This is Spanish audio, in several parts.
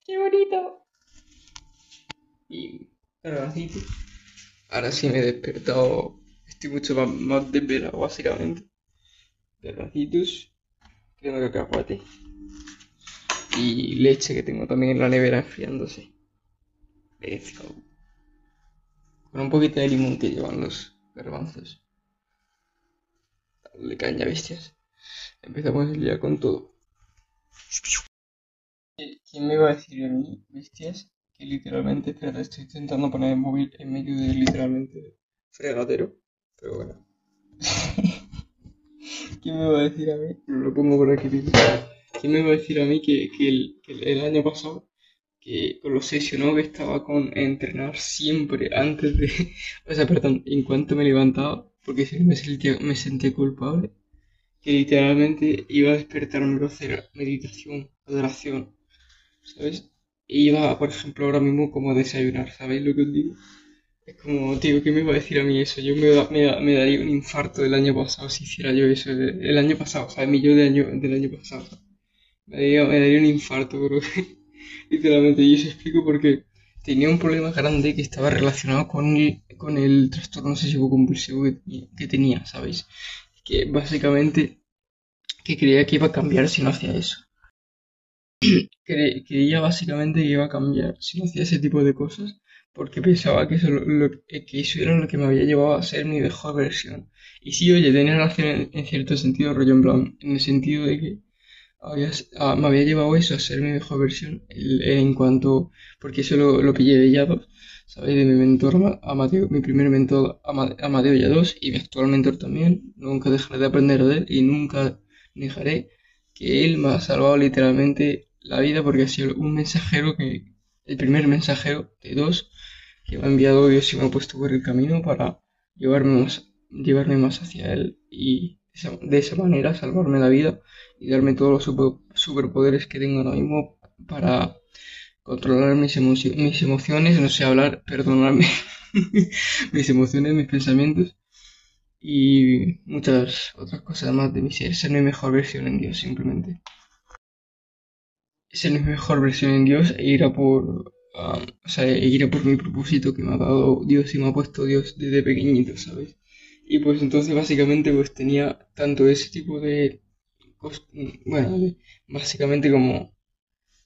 ¡Qué bonito! Y garbancito. Ahora sí me he despertado. Estoy mucho más desvelado, básicamente. Garbancitos, crema de cacahuate y leche que tengo también en la nevera enfriándose. Let's go. Con un poquito de limón que llevan los garbanzos. Dale caña, bestias. Empezamos el día con todo. ¿Quién me iba a decir a mí, bestias? Que literalmente, espérate, estoy intentando poner el móvil en medio de literalmente fregadero. Pero bueno. ¿Quién me va a decir a mí? Lo pongo por aquí mismo. ¿Quién me va a decir a mí que el año pasado, que con lo obsesionado que estaba con entrenar siempre antes de... O sea, perdón, en cuanto me levantaba, porque si no me sentía culpable, que literalmente iba a despertarme a hacer meditación, adoración, ¿sabes? E iba, por ejemplo, ahora mismo como a desayunar, ¿sabéis lo que os digo? Es como, tío, ¿qué me va a decir a mí eso? Yo me daría un infarto el año pasado si hiciera yo eso el año pasado, ¿sabes? Mi yo del año pasado, ¿sabes? Me daría un infarto, bro. Literalmente, y eso explico porque tenía un problema grande que estaba relacionado con el trastorno obsesivo compulsivo que tenía, ¿sabéis? Que básicamente que creía que iba a cambiar si no hacía eso. Creía básicamente que iba a cambiar si no hacía ese tipo de cosas porque pensaba que que eso era lo que me había llevado a ser mi mejor versión. Y sí, oye, tenía razón en cierto sentido, rollo en plan, en el sentido de que me había llevado eso a ser mi mejor versión en cuanto, porque eso lo pillé de Yados, ¿sabes? De mi mentor Amadeo, mi primer mentor Amadeo Yados y mi actual mentor también. Nunca dejaré de aprender de él y nunca dejaré que él me ha salvado literalmente la vida porque ha sido un mensajero el primer mensajero de dos que me ha enviado Dios y me ha puesto por el camino para llevarme más hacia él y de esa manera salvarme la vida y darme todos los superpoderes que tengo ahora mismo para controlar mis emociones, no sé hablar, perdonarme, mis emociones, mis pensamientos y muchas otras cosas más de mi ser mi mejor versión en Dios, simplemente. Ser mi mejor versión en Dios e ir a o sea, ir a por mi propósito que me ha dado Dios y me ha puesto Dios desde pequeñito, ¿sabes? Y pues entonces básicamente pues tenía tanto ese tipo de, bueno, básicamente como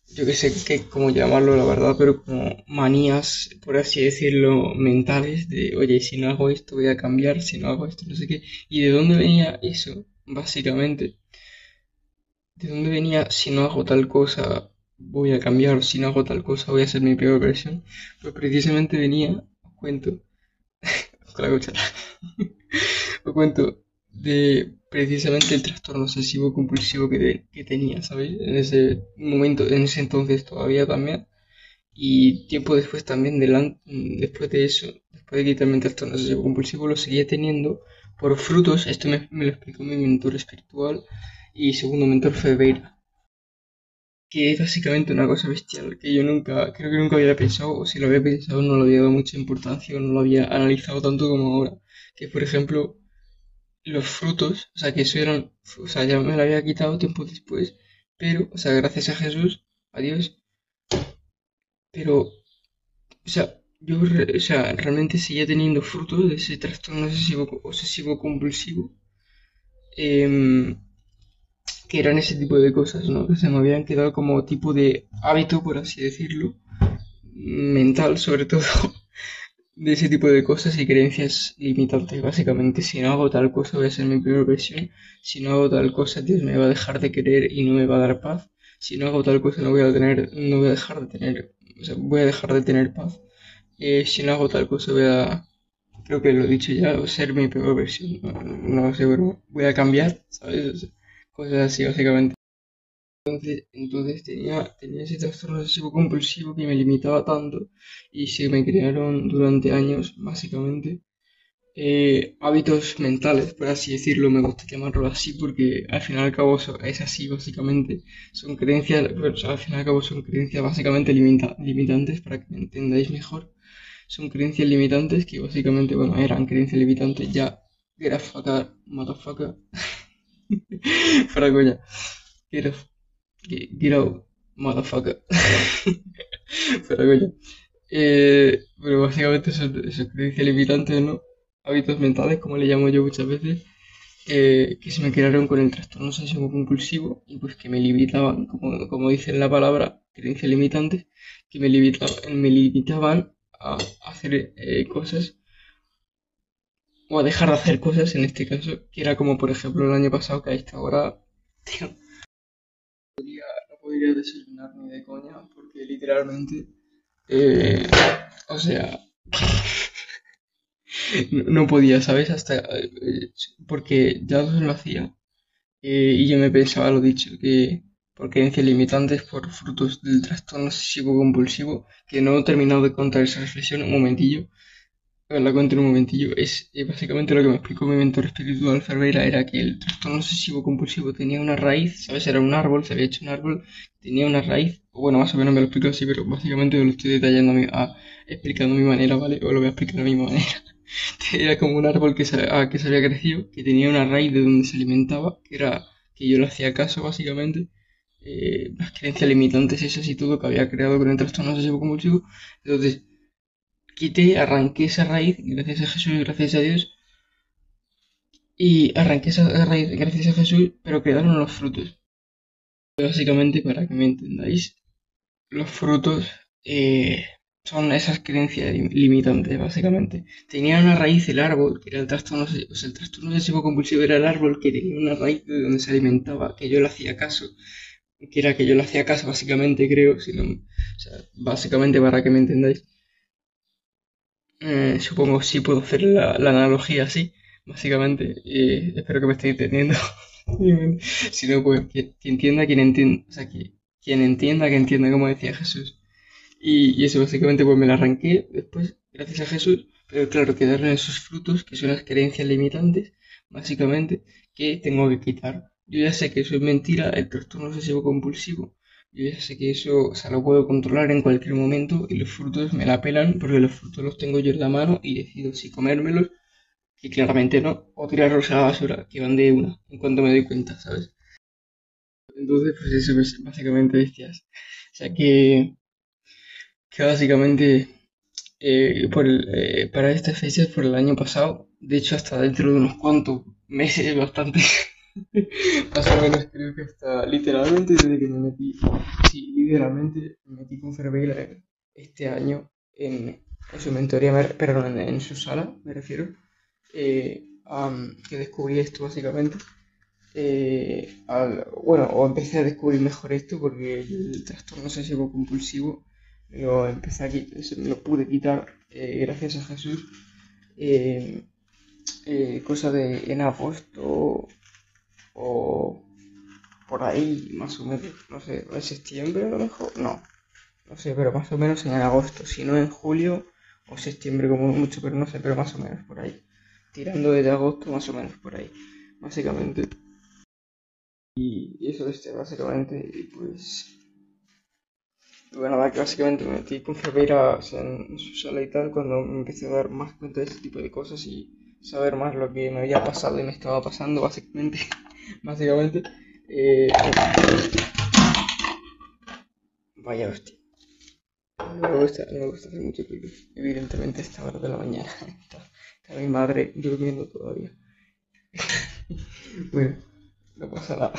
yo que sé cómo llamarlo, la verdad, pero como manías, por así decirlo, mentales de, oye, si no hago esto voy a cambiar, si no hago esto no sé qué. ¿Y de dónde venía eso? Básicamente, ¿de dónde venía si no hago tal cosa voy a cambiar, si no hago tal cosa voy a ser mi peor versión? Pues precisamente venía, os cuento, con la cuchara, os cuento de precisamente el trastorno obsesivo compulsivo que tenía, ¿sabéis? En ese momento, en ese entonces todavía también. Y tiempo después también, después de eso, después de quitarme el trastorno obsesivo compulsivo, lo seguía teniendo por frutos. Esto me lo explicó mi mentor espiritual y segundo mentor Febeira, que es básicamente una cosa bestial que yo creo que nunca había pensado, o si lo había pensado no le había dado mucha importancia o no lo había analizado tanto como ahora. Que por ejemplo, los frutos, o sea, que eso eran, o sea, ya me lo había quitado tiempo después, pero, o sea, gracias a Jesús, a Dios, pero o sea, o sea, realmente seguía teniendo frutos de ese trastorno obsesivo compulsivo, em, que eran ese tipo de cosas, ¿no? Que se me habían quedado como tipo de hábito, por así decirlo, mental sobre todo, de ese tipo de cosas y creencias limitantes. Básicamente, si no hago tal cosa voy a ser mi peor versión, si no hago tal cosa Dios me va a dejar de querer y no me va a dar paz, si no hago tal cosa no voy a dejar de tener, o sea, voy a dejar de tener paz. Si no hago tal cosa voy a, creo que lo he dicho ya, ser mi peor versión. No, no sé, pero voy a cambiar, ¿sabes? O sea, cosas así, básicamente. Entonces tenía ese trastorno obsesivo compulsivo que me limitaba tanto y se me crearon durante años, básicamente, hábitos mentales, por así decirlo, me gusta llamarlo así porque al fin y al cabo es así, básicamente. Son creencias, pero, o sea, al fin y al cabo son creencias básicamente limitantes para que me entendáis mejor. Son creencias limitantes que básicamente, bueno, eran creencias limitantes ya. Get a fucker, motherfucker. Fuera coña. Get, get out, Motherfucker. Pero coño. Pero básicamente eso creencias limitantes, ¿no? Hábitos mentales, como le llamo yo muchas veces, que se me crearon con el trastorno obsesivo compulsivo y pues que me limitaban, como dice en la palabra, creencias limitantes, que me limitaban a hacer cosas o a dejar de hacer cosas en este caso, que era como por ejemplo el año pasado que a esta hora, tío, no podría desayunar ni de coña porque literalmente, eh, o sea, no podía, ¿sabes? Porque ya lo hacía. Y yo me pensaba lo dicho, que por creencias limitantes, por frutos del trastorno obsesivo compulsivo, que no he terminado de contar esa reflexión, un momentillo, la cuento en un momentillo, es básicamente lo que me explicó mi mentor espiritual Ferreira, era que el trastorno obsesivo compulsivo tenía una raíz, ¿sabes? Era un árbol, se había hecho un árbol, tenía una raíz, o bueno, más o menos me lo explico así, pero básicamente lo estoy detallando explicando a mi manera, ¿vale? O lo voy a explicar a mi manera. Era como un árbol que se había crecido, que tenía una raíz de donde se alimentaba, que era que yo le hacía caso básicamente, las creencias limitantes esas y todo que había creado con el trastorno obsesivo compulsivo. Entonces arranqué esa raíz, gracias a Jesús y gracias a Dios, y arranqué esa raíz gracias a Jesús, pero quedaron los frutos. Básicamente, para que me entendáis, los frutos eh, son esas creencias limitantes, básicamente. Tenía una raíz el árbol, que era o sea, el trastorno obsesivo compulsivo era el árbol que tenía una raíz de donde se alimentaba, que yo le hacía caso, que era que yo le hacía caso, básicamente, creo, o sea, básicamente para que me entendáis. Supongo si puedo hacer la analogía así, básicamente. Espero que me estéis entendiendo. Si no, pues que entienda, quien entienda, o sea, quien entienda, que entienda, como decía Jesús. Y eso básicamente pues me la arranqué después, gracias a Jesús, pero claro, quedaron esos frutos que son las creencias limitantes, básicamente, que tengo que quitar. Yo ya sé que eso es mentira, el trastorno obsesivo compulsivo, yo ya sé que eso, o sea, lo puedo controlar en cualquier momento y los frutos me la pelan porque los frutos los tengo yo en la mano y decido si comérmelos, que claramente no, o tirarlos a la basura, que van de una, en cuanto me doy cuenta, ¿sabes? Entonces, pues eso es básicamente decías. O sea que básicamente para estas fechas, por el año pasado, de hecho hasta dentro de unos cuantos meses, bastante, más o menos creo que hasta literalmente desde que me metí, sí, literalmente me metí con Ferbeira este año en su mentoría, perdón, en su sala, me refiero, que descubrí esto básicamente. Bueno, o empecé a descubrir mejor esto porque el trastorno obsesivo compulsivo me lo pude quitar gracias a Jesús, eh, cosa de en agosto o por ahí más o menos, no sé, en septiembre a lo mejor, no sé, pero más o menos en agosto, si no en julio o septiembre como mucho, pero no sé, pero más o menos por ahí, tirando desde agosto más o menos por ahí, básicamente. Y eso básicamente, y pues bueno, nada, que básicamente me metí con Ferreira, o sea, en su sala y tal, cuando me empecé a dar más cuenta de este tipo de cosas y saber más lo que me había pasado y me estaba pasando, básicamente. Básicamente, eh, vaya hostia. No me gusta hacer mucho ruido. Evidentemente, a esta hora de la mañana está mi madre durmiendo todavía. Bueno, no pasa nada.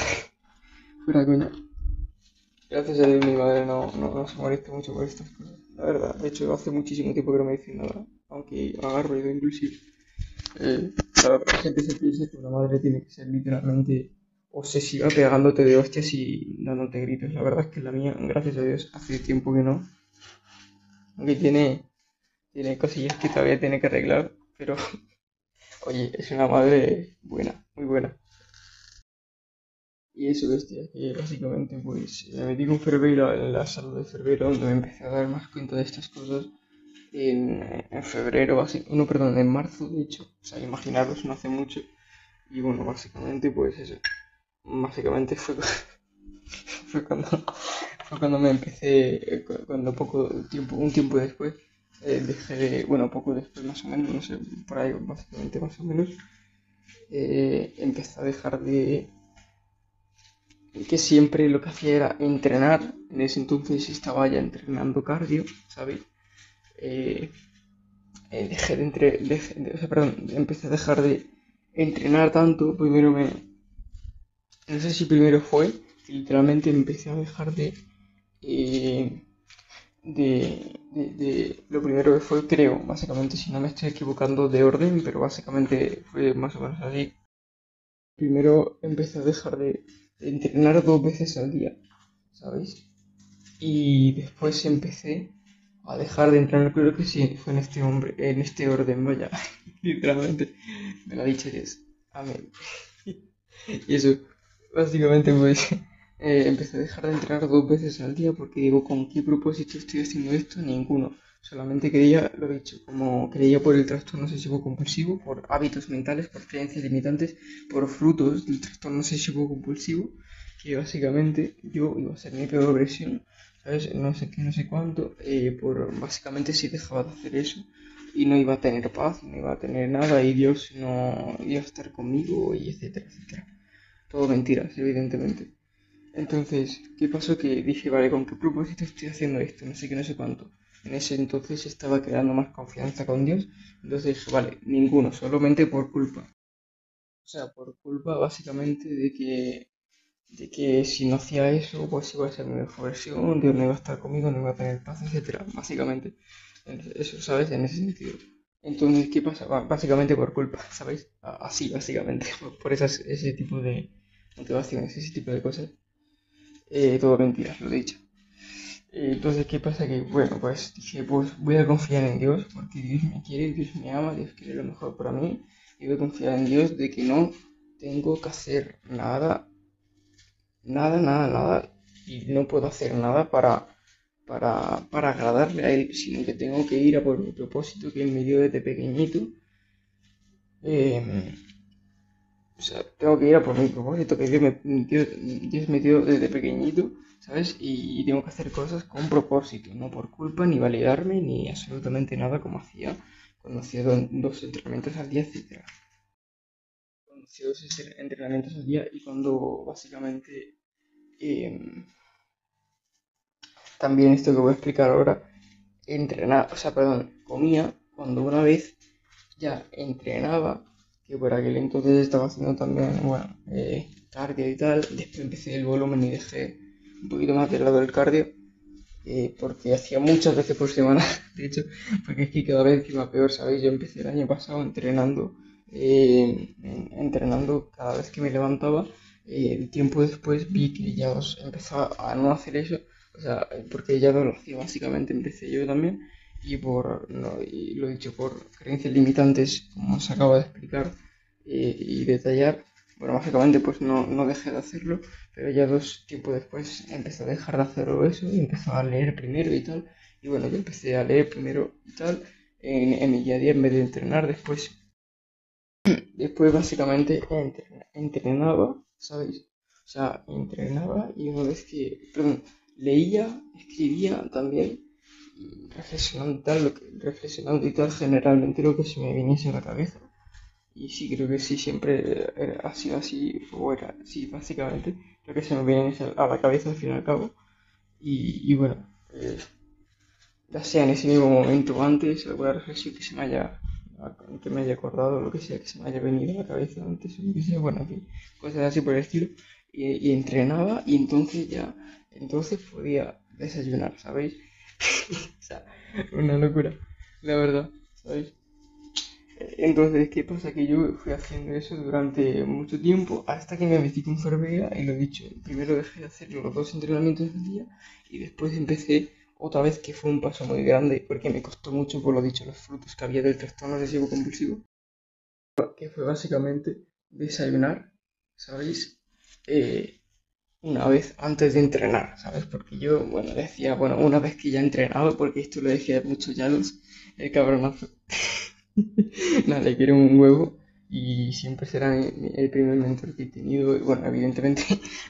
Fuera coña. Gracias a Dios mi madre no se molesta mucho por estas cosas. La verdad, de hecho hace muchísimo tiempo que no me dice nada, aunque haga ruido inclusive. La gente se piensa que una madre tiene que ser literalmente obsesiva pegándote de hostias y dándote gritos. La verdad es que la mía, gracias a Dios, hace tiempo que no. Aunque tiene cosillas que todavía tiene que arreglar, pero oye, es una madre buena, muy buena. Y eso, bestia, que básicamente pues me metí con Ferreira en la sala de Ferreira donde me empecé a dar más cuenta de estas cosas en febrero, así, no, perdón, en marzo de hecho, o sea, imaginaros, no hace mucho. Y bueno, básicamente pues eso, básicamente fue cuando, fue cuando me empecé, cuando un tiempo después, dejé de, bueno, poco después más o menos, no sé, por ahí básicamente más o menos, empecé a dejar que siempre lo que hacía era entrenar. En ese entonces estaba ya entrenando cardio, ¿sabes? Eh, dejé de, o sea, perdón, empecé a dejar de entrenar tanto. No sé si primero fue que literalmente empecé a dejar eh, lo primero que fue, creo, básicamente, si no me estoy equivocando de orden, pero básicamente fue más o menos así. Primero empecé a dejar de entrenar 2 veces al día, ¿sabéis? Y después empecé a dejar de entrenar, creo que sí, fue en este orden, vaya, literalmente, me lo ha dicho Dios. Amén. Y eso, básicamente pues empecé a dejar de entrenar 2 veces al día porque digo, ¿con qué propósito estoy haciendo esto? Ninguno. Solamente creía, lo he dicho, como creía por el trastorno obsesivo compulsivo, por hábitos mentales, por creencias limitantes, por frutos del trastorno obsesivo compulsivo, que básicamente yo iba a ser mi peor versión, ¿sabes? No sé qué, no sé cuánto, por básicamente si dejaba de hacer eso y no iba a tener paz, no iba a tener nada y Dios no iba a estar conmigo y etcétera, etcétera. Todo mentiras, evidentemente. Entonces, ¿qué pasó? Que dije, vale, ¿con qué propósito estoy haciendo esto? No sé qué, no sé cuánto. En ese entonces estaba creando más confianza con Dios. Entonces dije, vale, ninguno, solamente por culpa. O sea, por culpa básicamente de que si no hacía eso, pues iba a ser mi mejor versión, Dios no iba a estar conmigo, no iba a tener paz, etcétera. Básicamente, eso, ¿sabes? En ese sentido. Entonces, ¿qué pasa? Básicamente por culpa, ¿sabéis? Así, básicamente, por ese tipo de motivaciones, ese tipo de cosas. Todo mentiras, lo he dicho. Entonces, ¿qué pasa? Que, bueno, pues dije, pues voy a confiar en Dios, porque Dios me quiere, Dios me ama, Dios quiere lo mejor para mí, y voy a confiar en Dios de que no tengo que hacer nada, nada, nada, nada, y no puedo hacer nada para agradarle a Él, sino que tengo que ir a por mi propósito que Él me dio desde pequeñito. Eh, O sea, tengo que ir a por mi propósito que Dios me dio desde pequeñito, ¿sabes? Y tengo que hacer cosas con propósito, no por culpa, ni validarme, ni absolutamente nada como hacía cuando hacía 2 entrenamientos al día, etcétera. Cuando hacía 2 entrenamientos al día y cuando básicamente em, también esto que voy a explicar ahora, o sea, perdón, comía cuando una vez ya entrenaba, que por aquel entonces estaba haciendo también, bueno, cardio y tal. Después empecé el volumen y dejé un poquito más de lado el cardio, porque hacía muchas veces por semana, de hecho, porque es que cada vez iba peor, ¿sabéis? Yo empecé el año pasado entrenando cada vez que me levantaba. El tiempo después vi que ya os empezaba a no hacer eso, o sea, porque ya no lo hacía, básicamente empecé yo también, y y lo he dicho, por creencias limitantes, como os acabo de explicar y detallar, bueno, básicamente pues no dejé de hacerlo, pero ya 2 tiempos después empecé a dejar de hacerlo eso y empecé a leer primero y tal. Y bueno, yo empecé a leer primero y tal en mi día a día en vez de entrenar. Después básicamente entrenaba, ¿sabéis? O sea, entrenaba y una vez que, perdón, leía, escribía también, y reflexionando y tal, generalmente lo que se me viniese a la cabeza. Y sí, creo que sí, siempre ha sido así, o era, sí, básicamente, lo que se me viene a la cabeza al fin y al cabo. Y bueno, eh, ya sea en ese mismo momento o antes, alguna reflexión que me haya acordado, lo que sea, que se me haya venido a la cabeza antes, o lo que sea, bueno, en fin, cosas así por el estilo. Y entrenaba y entonces podía desayunar, ¿sabéis? O sea, una locura, la verdad, ¿sabéis? Entonces, ¿qué pasa? Que yo fui haciendo eso durante mucho tiempo hasta que me metí con Cervera y lo he dicho. Primero dejé de hacer los 2 entrenamientos del día y después empecé otra vez, que fue un paso muy grande porque me costó mucho, por lo dicho, los frutos que había del trastorno obsesivo compulsivo, que fue básicamente desayunar, ¿sabéis? Eh, una vez antes de entrenar, ¿sabes? Porque yo, bueno, decía, bueno, una vez que ya he entrenado, porque esto lo decía mucho ya el cabronazo. Nada, le quiero un huevo y siempre será el primer mentor que he tenido, bueno, evidentemente,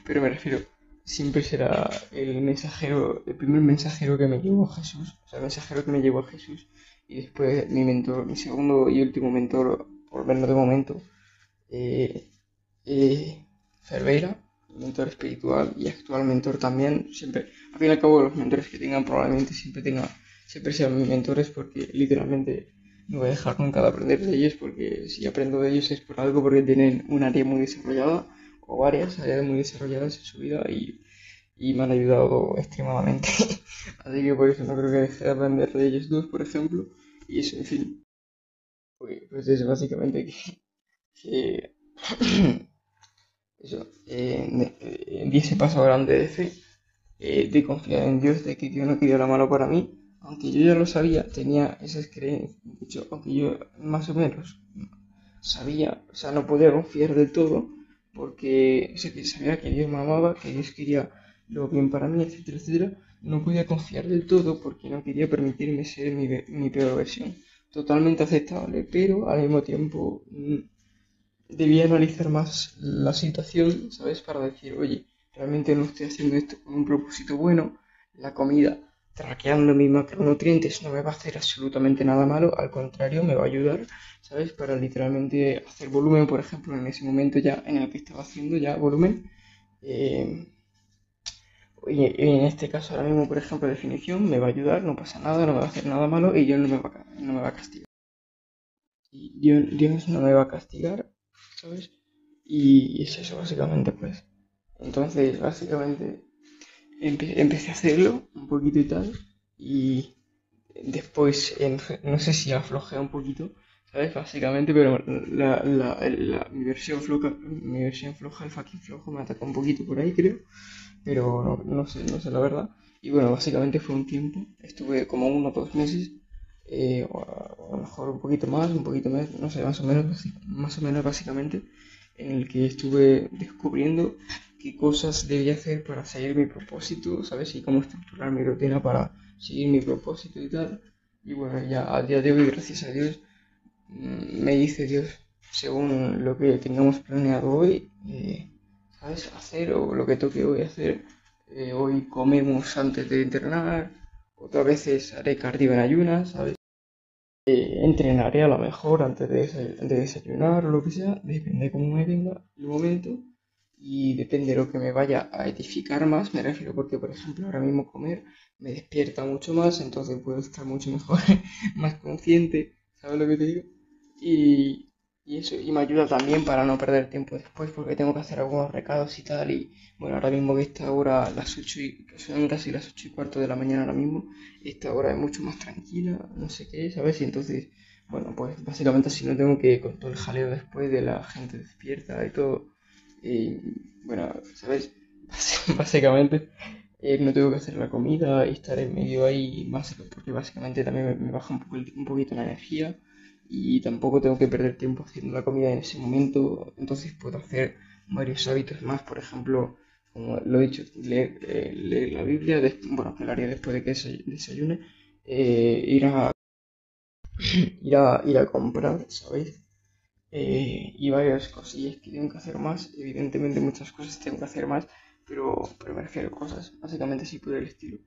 pero me refiero, siempre será el primer mensajero que me llevó a Jesús, o sea, el mensajero que me llevó a Jesús y después mi mentor, mi segundo y último mentor, por verlo de momento, eh, Cervera, mentor espiritual y actual mentor también. Siempre, al fin y al cabo, los mentores que tengan probablemente siempre sean mis mentores, porque literalmente no voy a dejar nunca de aprender de ellos, porque si aprendo de ellos es por algo, porque tienen un área muy desarrollada o varias áreas muy desarrolladas en su vida y me han ayudado extremadamente. Así que por eso no creo que deje de aprender de ellos dos, por ejemplo. Y eso, en fin, pues es básicamente que eso, di ese paso grande de fe, de confiar en Dios, de que Dios no quería lo malo para mí, aunque yo ya lo sabía, tenía esas creencias, de hecho, aunque yo más o menos sabía, o sea, no podía confiar del todo, porque sé que sabía que Dios me amaba, que Dios quería lo bien para mí, etcétera, etcétera, no podía confiar del todo porque no quería permitirme ser mi peor versión. Totalmente aceptable, pero al mismo tiempo debía analizar más la situación, ¿sabes? Para decir, oye, realmente no estoy haciendo esto con un propósito bueno, la comida, traqueando mis macronutrientes, no me va a hacer absolutamente nada malo, al contrario, me va a ayudar, ¿sabes? Para literalmente hacer volumen, por ejemplo, en ese momento ya en el que estaba haciendo ya volumen. eh, y en este caso ahora mismo, por ejemplo, definición, me va a ayudar, no pasa nada, no me va a hacer nada malo y Dios no me va a castigar. Y Dios no me va a castigar, ¿sabes? Y es eso, básicamente, pues. Entonces, básicamente, empecé a hacerlo un poquito y tal. Y después, no sé si aflojé un poquito, ¿sabes? Básicamente, pero mi versión floja, el fucking flojo, me atacó un poquito por ahí, creo. Pero no sé la verdad. Y bueno, básicamente fue un tiempo. Estuve como 1 o 2 meses. O a lo mejor un poquito más, no sé, más o menos básicamente, en el que estuve descubriendo qué cosas debía hacer para seguir mi propósito, ¿sabes? Y cómo estructurar mi rutina para seguir mi propósito y tal. Y bueno, ya a día de hoy, gracias a Dios, me dice Dios, según lo que tengamos planeado hoy, ¿sabes? Hacer o lo que toque hoy hacer. Hoy comemos antes de entrenar, otras veces haré cardio en ayunas, ¿sabes? Entrenaré a lo mejor antes de desayunar o lo que sea, depende de cómo me venga el momento y depende de lo que me vaya a edificar más, me refiero porque, por ejemplo, ahora mismo comer me despierta mucho más, entonces puedo estar mucho mejor, más consciente, ¿sabes lo que te digo? Y, y eso, y me ayuda también para no perder tiempo después porque tengo que hacer algunos recados y tal, y bueno, ahora mismo que está ahora las 8 y, son casi las 8:15 de la mañana ahora mismo, esta hora es mucho más tranquila, no sé qué, ¿sabes? Y entonces, bueno, pues básicamente así no tengo que con todo el jaleo después de la gente despierta y todo, y bueno, ¿sabes? Básicamente no tengo que hacer la comida y estar en medio ahí más, porque básicamente también me baja un poquito la energía y tampoco tengo que perder tiempo haciendo la comida en ese momento, entonces puedo hacer varios hábitos más, por ejemplo, como lo he dicho, leer la Biblia, bueno, que lo haría después de que desayune, ir ir a comprar, ¿sabéis? Y varias cosillas que tengo que hacer más, evidentemente muchas cosas tengo que hacer más, pero me refiero a cosas, básicamente sí por el estilo.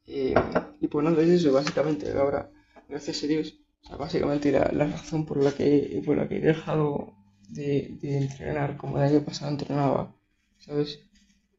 Eh, y pues nada, es eso, básicamente ahora, gracias a Dios, o sea, básicamente la razón por la que he dejado de entrenar como el año pasado entrenaba, ¿sabes?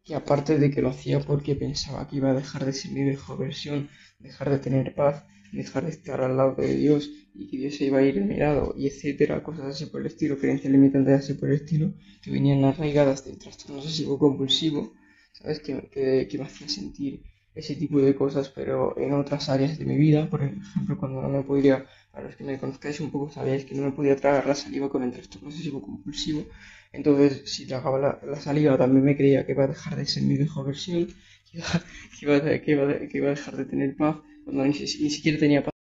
Que aparte de que lo hacía porque pensaba que iba a dejar de ser mi mejor versión, dejar de tener paz, dejar de estar al lado de Dios y que Dios se iba a ir de mi lado, y etcétera, cosas así por el estilo, creencias limitantes así por el estilo, que venían arraigadas del trastorno obsesivo compulsivo, ¿sabes? Que me hacía sentir ese tipo de cosas, pero en otras áreas de mi vida, por ejemplo, cuando no me podría, para los que me conozcáis un poco, sabéis que no me podía tragar la saliva con el trastorno obsesivo compulsivo, entonces, si tragaba la saliva, también me creía que iba a dejar de ser mi mejor versión, que iba a dejar de tener paz, cuando ni siquiera tenía paz.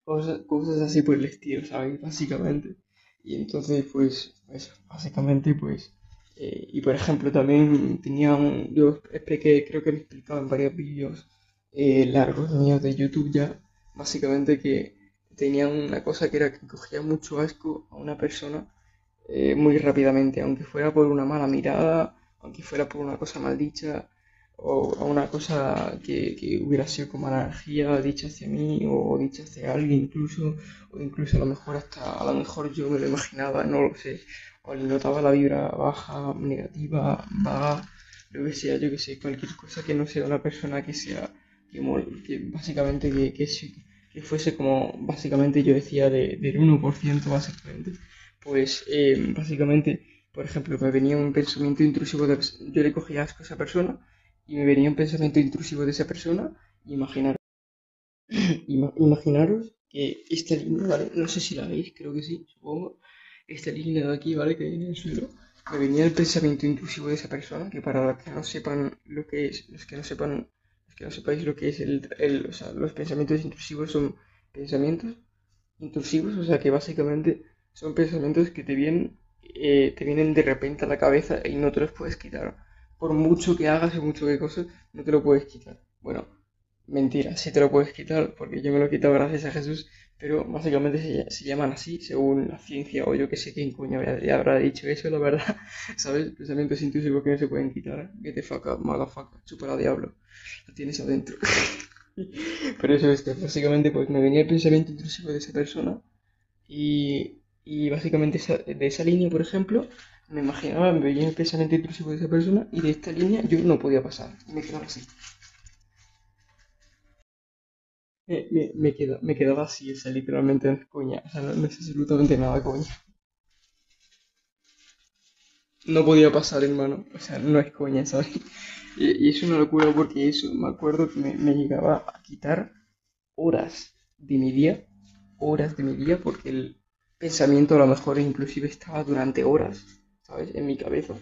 Cosas así por el estilo, ¿sabes? Básicamente. Y entonces, pues, eso, básicamente, pues. Y por ejemplo, también yo expliqué, creo que lo he explicado en varios vídeos largos míos de YouTube ya, básicamente que tenía una cosa que era que cogía mucho asco a una persona muy rápidamente, aunque fuera por una mala mirada, aunque fuera por una cosa mal dicha, o a una cosa que hubiera sido como energía dicha hacia mí, o dicha hacia alguien incluso, o incluso a lo mejor hasta, a lo mejor yo me lo imaginaba, no lo sé, o le notaba la vibra baja, negativa, vaga, lo que sea, yo que sé, cualquier cosa que no sea una persona que sea, que básicamente que fuese como, básicamente yo decía, del 1% básicamente, pues básicamente, por ejemplo, me venía un pensamiento intrusivo, yo le cogía asco a esa persona y me venía un pensamiento intrusivo de esa persona, imaginar, imaginaros que esta línea, ¿vale? No sé si la veis, creo que sí, supongo. Esta línea de aquí, ¿vale? Que viene en el suelo. Me venía el pensamiento intrusivo de esa persona, que para los que no sepan lo que es, los que no sepáis lo que es o sea, los pensamientos intrusivos son pensamientos intrusivos, o sea que básicamente son pensamientos que te vienen de repente a la cabeza y no te los puedes quitar. Por mucho que hagas y mucho que cosas, no te lo puedes quitar. Bueno, mentira, sí te lo puedes quitar porque yo me lo he quitado gracias a Jesús, pero básicamente se llaman así según la ciencia o yo que sé quién coño habrá dicho eso, la verdad, ¿sabes? Pensamientos intrusivos que no se pueden quitar. Get the fuck up, motherfucker, chupa la diablo, la tienes adentro. Pero eso es que básicamente pues me venía el pensamiento intrusivo de esa persona y básicamente de esa línea, por ejemplo, me imaginaba, me venía el pensamiento intrusivo de esa persona y de esta línea yo no podía pasar y me quedaba así. Me quedaba así, o sea, literalmente no es coña, o sea, no es absolutamente nada coña. No podía pasar, hermano, o sea, no es coña, ¿sabes? Y es una locura porque eso, me acuerdo que me llegaba a quitar horas de mi día, horas de mi día, porque el pensamiento a lo mejor inclusive estaba durante horas, ¿sabes? En mi cabeza.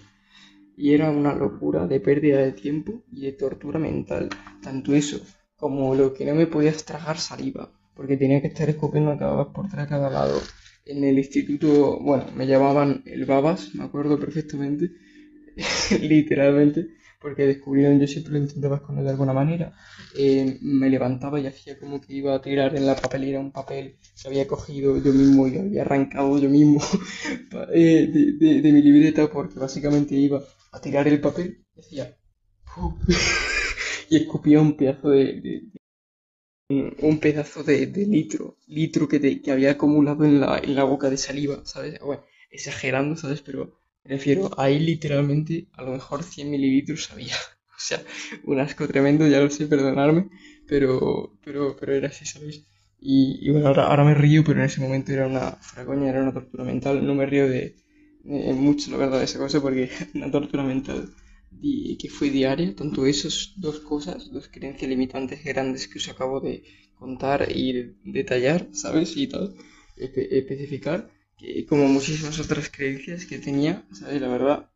Y era una locura de pérdida de tiempo y de tortura mental. Tanto eso como lo que no me podía tragar saliva, porque tenía que estar escupiendo a a cada lado. En el instituto, bueno, me llamaban el babas, me acuerdo perfectamente, literalmente, porque descubrieron, yo siempre lo intentaba esconder de alguna manera. Me levantaba y hacía como que iba a tirar en la papelera un papel que había cogido yo mismo y había arrancado yo mismo de mi libreta, porque básicamente iba a tirar el papel y hacía ¡pum! Y escupía un pedazo un pedazo de litro que había acumulado en la boca de saliva, ¿sabes? Bueno, exagerando, ¿sabes? Pero me refiero, ahí literalmente a lo mejor 100 mililitros había. O sea, un asco tremendo, ya lo sé, perdonarme, pero era así, ¿sabes? Y bueno, ahora me río, pero en ese momento era fuera coña, era una tortura mental. No me río de mucho, la verdad, de esa cosa, porque una tortura mental que fue diaria, tanto esas dos cosas, dos creencias limitantes grandes que os acabo de contar y detallar, ¿sabes? Y tal, especificar, que como muchísimas otras creencias que tenía, ¿sabes? La verdad,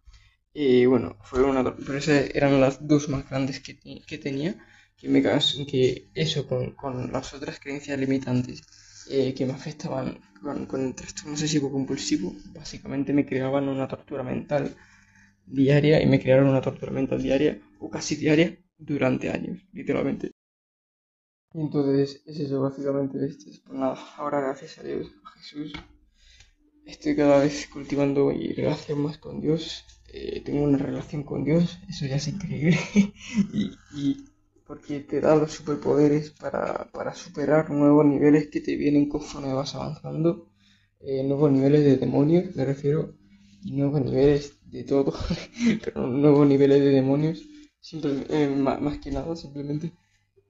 bueno, pero esas eran las dos más grandes que tenía, que eso con las otras creencias limitantes que me afectaban con el trastorno obsesivo compulsivo, básicamente me creaban una tortura mental diaria y me crearon una tortura mental diaria o casi diaria durante años, literalmente. Y entonces es eso, básicamente, pues nada, ahora gracias a Dios, a Jesús, estoy cada vez cultivando mi relación más con Dios, tengo una relación con Dios, eso ya es increíble, y porque te da los superpoderes para superar nuevos niveles que te vienen conforme vas avanzando, nuevos niveles de demonios, me refiero, y nuevos niveles de todo, pero nuevos niveles de demonios, más que nada, simplemente,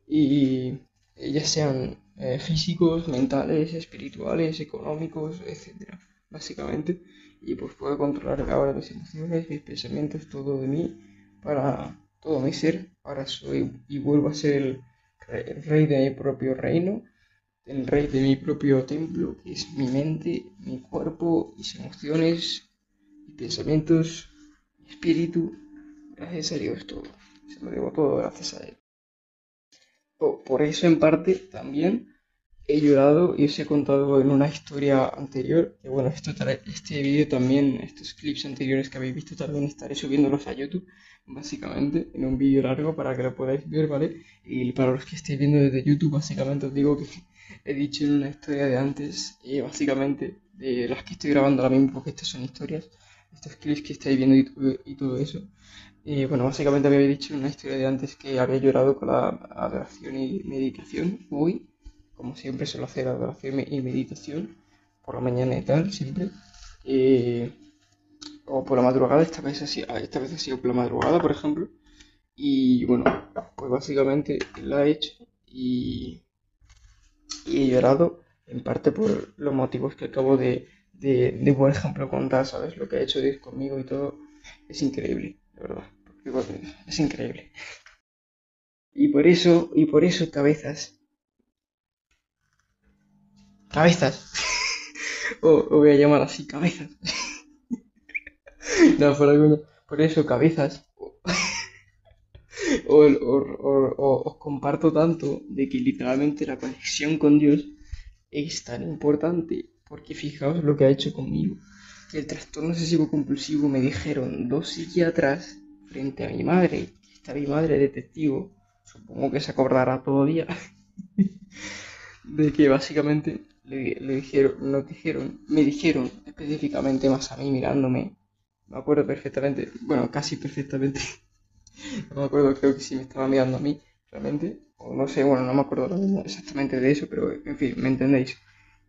y ya sean físicos, mentales, espirituales, económicos, etcétera, básicamente, y pues puedo controlar ahora mis emociones, mis pensamientos, todo de mí, para todo mi ser, ahora soy y vuelvo a ser el rey de mi propio reino, el rey de mi propio templo, que es mi mente, mi cuerpo, mis emociones, mis pensamientos, mi espíritu, gracias a Dios todo, se lo debo todo gracias a Él. Por eso en parte también he llorado y os he contado en una historia anterior, que bueno, este vídeo también, estos clips anteriores que habéis visto también estaré subiéndolos a YouTube, básicamente, en un vídeo largo para que lo podáis ver, ¿vale? Y para los que estéis viendo desde YouTube, básicamente os digo que he dicho en una historia de antes, básicamente, de las que estoy grabando ahora mismo, porque estas son historias, estos clips que estáis viendo y todo eso. Bueno, básicamente había dicho en una historia de antes que había llorado con la adoración y meditación hoy, como siempre suelo hacer adoración y meditación por la mañana y tal, siempre. Eh, o por la madrugada, esta vez ha sido por la madrugada, por ejemplo. Y bueno, pues básicamente la he hecho y he llorado en parte por los motivos que acabo por ejemplo, contar, ¿sabes? Lo que ha hecho Dios conmigo y todo es increíble, de verdad. Porque, bueno, es increíble. Y por eso, cabezas, o voy a llamar así, cabezas. No, por alguno. Por eso, cabezas. Os comparto tanto de que literalmente la conexión con Dios es tan importante, porque fijaos lo que ha hecho conmigo. Que el trastorno obsesivo compulsivo me dijeron dos psiquiatras frente a mi madre, que está mi madre de testigo, supongo que se acordará todavía, de que básicamente me dijeron específicamente más a mí mirándome, me acuerdo perfectamente, bueno, casi perfectamente, no me acuerdo, creo que sí me estaba mirando a mí, realmente, o no sé, bueno, no me acuerdo exactamente de eso, pero en fin, me entendéis,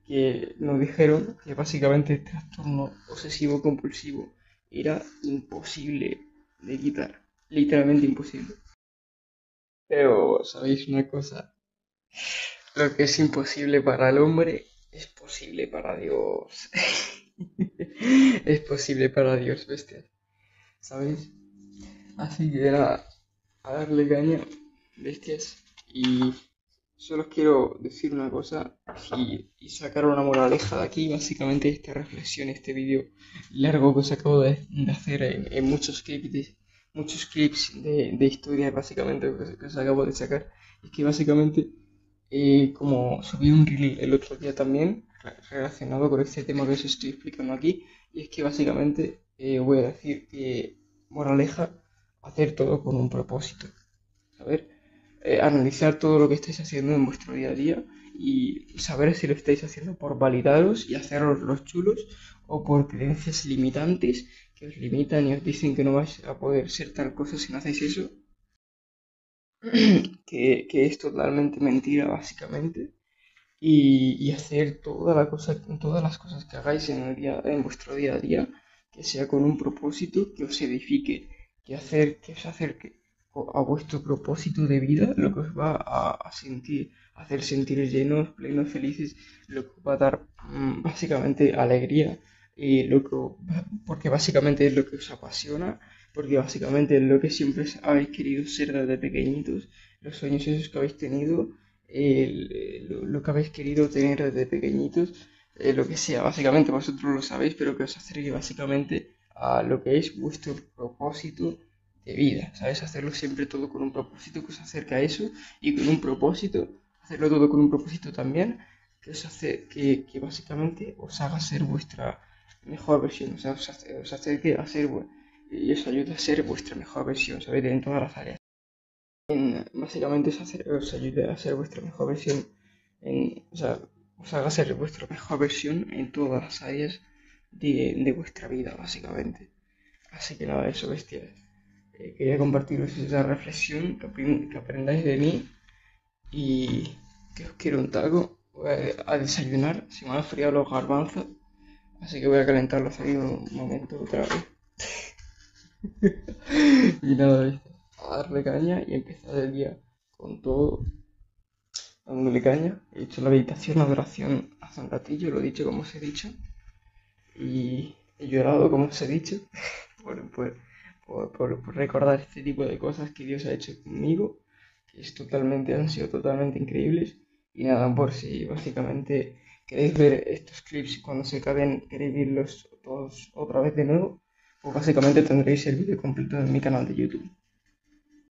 que nos dijeron que básicamente el trastorno obsesivo compulsivo era imposible de quitar, literalmente imposible. Pero, ¿sabéis una cosa? Lo que es imposible para el hombre es posible para Dios. Es posible para Dios, bestias, ¿sabéis? Así que era a darle caña, bestias. Y solo os quiero decir una cosa y sacar una moraleja de aquí, básicamente esta reflexión, este vídeo largo que os acabo de hacer en muchos clips de historia, básicamente, que os acabo de sacar. Es que básicamente, como subí un reel el otro día también, relacionado con este tema que os estoy explicando aquí, y es que básicamente voy a decir que moraleja, hacer todo con un propósito, ¿sabes? Analizar todo lo que estáis haciendo en vuestro día a día y saber si lo estáis haciendo por validaros y haceros los chulos o por creencias limitantes que os limitan y os dicen que no vais a poder ser tal cosa si no hacéis eso, que es totalmente mentira básicamente y hacer todas las cosas que hagáis en vuestro día a día que sea con un propósito que os edifique, que os acerque a vuestro propósito de vida, lo que os va hacer sentir llenos, plenos, felices, lo que os va a dar básicamente alegría, y porque básicamente es lo que os apasiona, porque básicamente es lo que siempre habéis querido ser desde pequeñitos, los sueños esos que habéis tenido, lo que habéis querido tener desde pequeñitos, lo que sea, básicamente vosotros lo sabéis, pero que os acerque básicamente a lo que es vuestro propósito de vida, ¿sabes? Hacerlo siempre todo con un propósito que os acerca a eso y con un propósito, hacerlo todo con un propósito también que básicamente os haga ser vuestra mejor versión, o sea, os acerque a ser y os ayude a ser vuestra mejor versión, ¿sabes? En todas las áreas. Básicamente os ayude a ser vuestra mejor versión, o sea, os haga ser vuestra mejor versión en todas las áreas de vuestra vida, básicamente. Así que nada, eso, bestias. Quería compartiros esa reflexión, que aprendáis de mí y que os quiero un taco. Voy a desayunar, se me han enfriado los garbanzos, así que voy a calentarlos ahí un momento otra vez. Y nada, ¿viste? A darle caña y empezar el día con todo, dándole caña. He hecho la meditación, la oración hace un ratillo, lo he dicho como os he dicho, y he llorado como os he dicho, por, por, por recordar este tipo de cosas que Dios ha hecho conmigo, han sido totalmente increíbles. Y nada, por si básicamente queréis ver estos clips cuando se acaben, queréis verlos todos otra vez de nuevo, pues básicamente tendréis el vídeo completo en mi canal de YouTube.